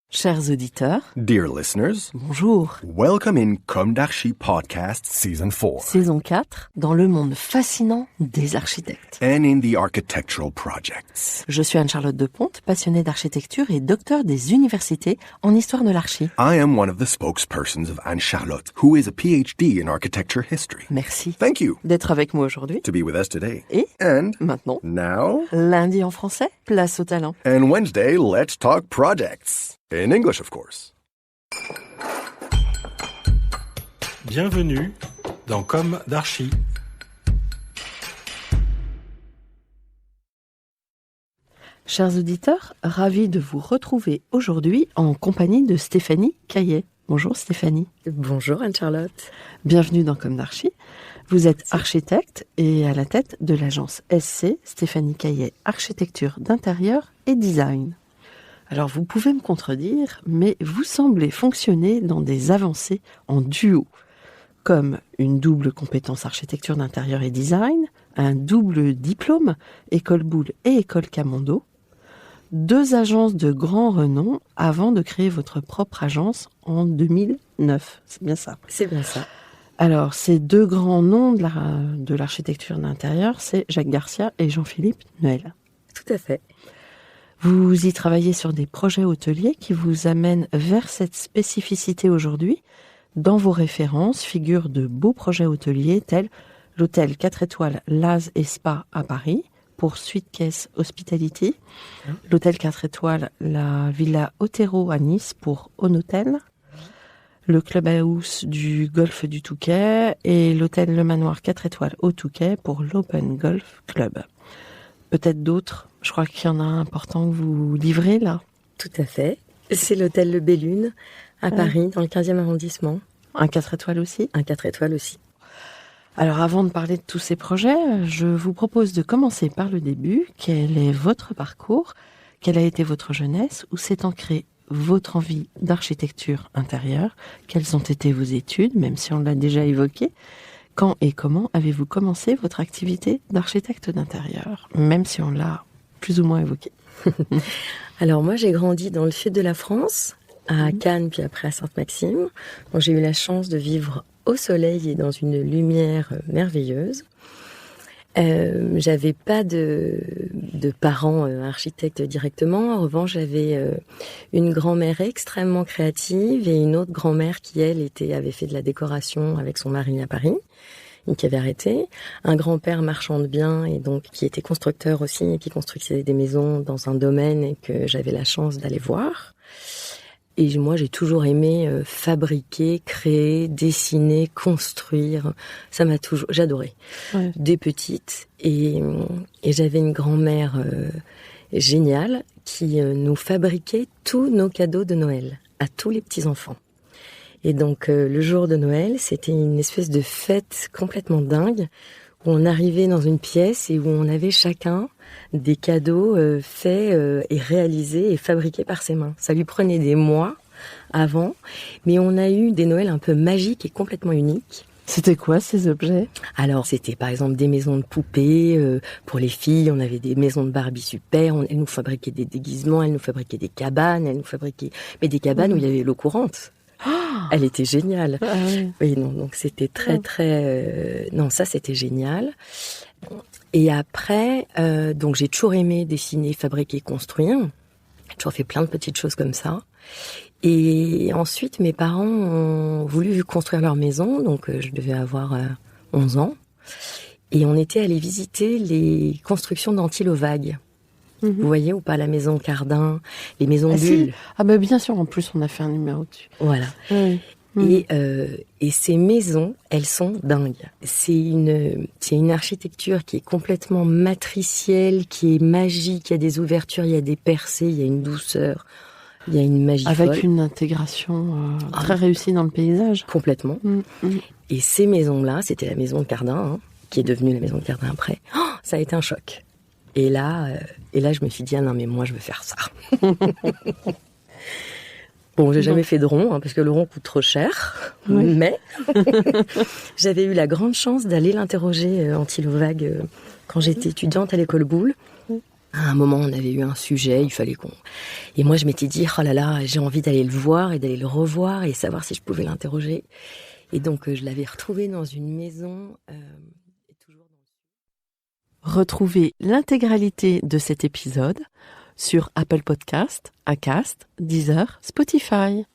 Chers auditeurs, Dear listeners, bonjour. welcome in Comme d'Archi Podcast Season 4 Saison 4, dans le monde fascinant des architectes. and in the architectural projects. Je suis Anne-Charlotte Deponte, passionnée d'architecture et docteur des universités en histoire de l'archi. I am one of the spokespersons of Anne-Charlotte, who is a PhD in architecture history. Merci Thank you d'être avec moi aujourd'hui. to be with us today. Et And maintenant, now, lundi en français, place au talent. and Wednesday, let's talk projects. In English, of course. Bienvenue dans Comme d'Archi. Chers auditeurs, ravi de vous retrouver aujourd'hui en compagnie de Stéphanie Caillet. Bonjour Stéphanie. Bonjour Anne-Charlotte. Bienvenue dans Comme d'Archi. Vous êtes architecte et à la tête de l'agence SC, Stéphanie Caillet, architecture d'intérieur et design. Alors vous pouvez me contredire, mais vous semblez fonctionner dans des avancées en duo, comme une double compétence architecture d'intérieur et design, un double diplôme, École Boulle et École Camondo, 2 agences de grand renom avant de créer votre propre agence en 2009. C'est bien ça. C'est bien ça. Alors, ces 2 grands noms de l'architecture d'intérieur, c'est Jacques Garcia et Jean-Philippe Noël. Tout à fait. Vous y travaillez sur des projets hôteliers qui vous amènent vers cette spécificité aujourd'hui. Dans vos références figurent de beaux projets hôteliers tels l'hôtel 4 étoiles Laz et Spa à Paris pour Suitcase Hospitality, l'hôtel 4 étoiles la Villa Otero à Nice pour Honotel, le clubhouse du golfe du Touquet et l'hôtel Le Manoir 4 étoiles au Touquet pour l'Open Golf Club. Peut-être d'autres. Je crois qu'il y en a un important que vous livrez là. Tout à fait. C'est l'hôtel Le Bellune à Paris, dans le 15e arrondissement. Un 4 étoiles aussi. Un 4 étoiles aussi. Alors avant de parler de tous ces projets, je vous propose de commencer par le début. Quel est votre parcours? Quelle a été votre jeunesse? Où s'est ancrée votre envie d'architecture intérieure? Quelles ont été vos études, même si on l'a déjà évoqué? Quand et comment avez-vous commencé votre activité d'architecte d'intérieur, même si on l'a plus ou moins évoqué? Alors moi, j'ai grandi dans le sud de la France, à Cannes, puis après à Sainte-Maxime. Donc, j'ai eu la chance de vivre au soleil et dans une lumière merveilleuse. J'avais pas de parents architectes directement. En revanche, j'avais une grand-mère extrêmement créative et une autre grand-mère qui, elle, avait fait de la décoration avec son mari à Paris, et qui avait arrêté. Un grand-père marchand de biens et donc qui était constructeur aussi et qui construisait des maisons dans un domaine et que j'avais la chance d'aller voir. Et moi, j'ai toujours aimé fabriquer, créer, dessiner, construire. Ça m'a toujours... J'adorais. Ouais. Dès petite. Et j'avais une grand-mère géniale qui nous fabriquait tous nos cadeaux de Noël à tous les petits-enfants. Et donc, le jour de Noël, c'était une espèce de fête complètement dingue où on arrivait dans une pièce et où on avait chacun des cadeaux faits et réalisés et fabriqués par ses mains. Ça lui prenait des mois avant, mais on a eu des Noëls un peu magiques et complètement uniques. C'était quoi ces objets? Alors c'était par exemple des maisons de poupées pour les filles, on avait des maisons de Barbie super, elles nous fabriquaient des déguisements, elles nous fabriquaient des cabanes, mais des cabanes où il y avait l'eau courante. Elle était géniale. Ah oui. Oui, non, donc c'était très non, ça c'était génial. Et après, donc j'ai toujours aimé dessiner, fabriquer, construire. J'ai toujours fait plein de petites choses comme ça. Et ensuite, mes parents ont voulu construire leur maison, donc je devais avoir 11 ans. Et on était allés visiter les constructions d'Antilovague. Vous voyez ou pas, la maison Cardin, les maisons Bulle. Ah ben bien sûr, en plus on a fait un numéro dessus. Voilà. Et ces maisons, elles sont dingues. C'est une architecture qui est complètement matricielle, qui est magique. Il y a des ouvertures, il y a des percées, il y a une douceur, il y a une magie avec folle. Une intégration très réussie dans le paysage. Complètement. Et ces maisons-là, c'était la maison de Cardin, qui est devenue la maison de Cardin après. Oh, ça a été un choc. Et là, je me suis dit, ah non, mais moi, je veux faire ça. Bon, j'ai jamais fait de rond, parce que le rond coûte trop cher. Oui. Mais j'avais eu la grande chance d'aller l'interroger, Antilovague, quand j'étais étudiante à l'école Boulle. À un moment, on avait eu un sujet, il fallait qu'on... Et moi, je m'étais dit, oh là là, j'ai envie d'aller le voir et d'aller le revoir et savoir si je pouvais l'interroger. Et donc, je l'avais retrouvé dans une maison... Retrouvez l'intégralité de cet épisode sur Apple Podcast, Acast, Deezer, Spotify.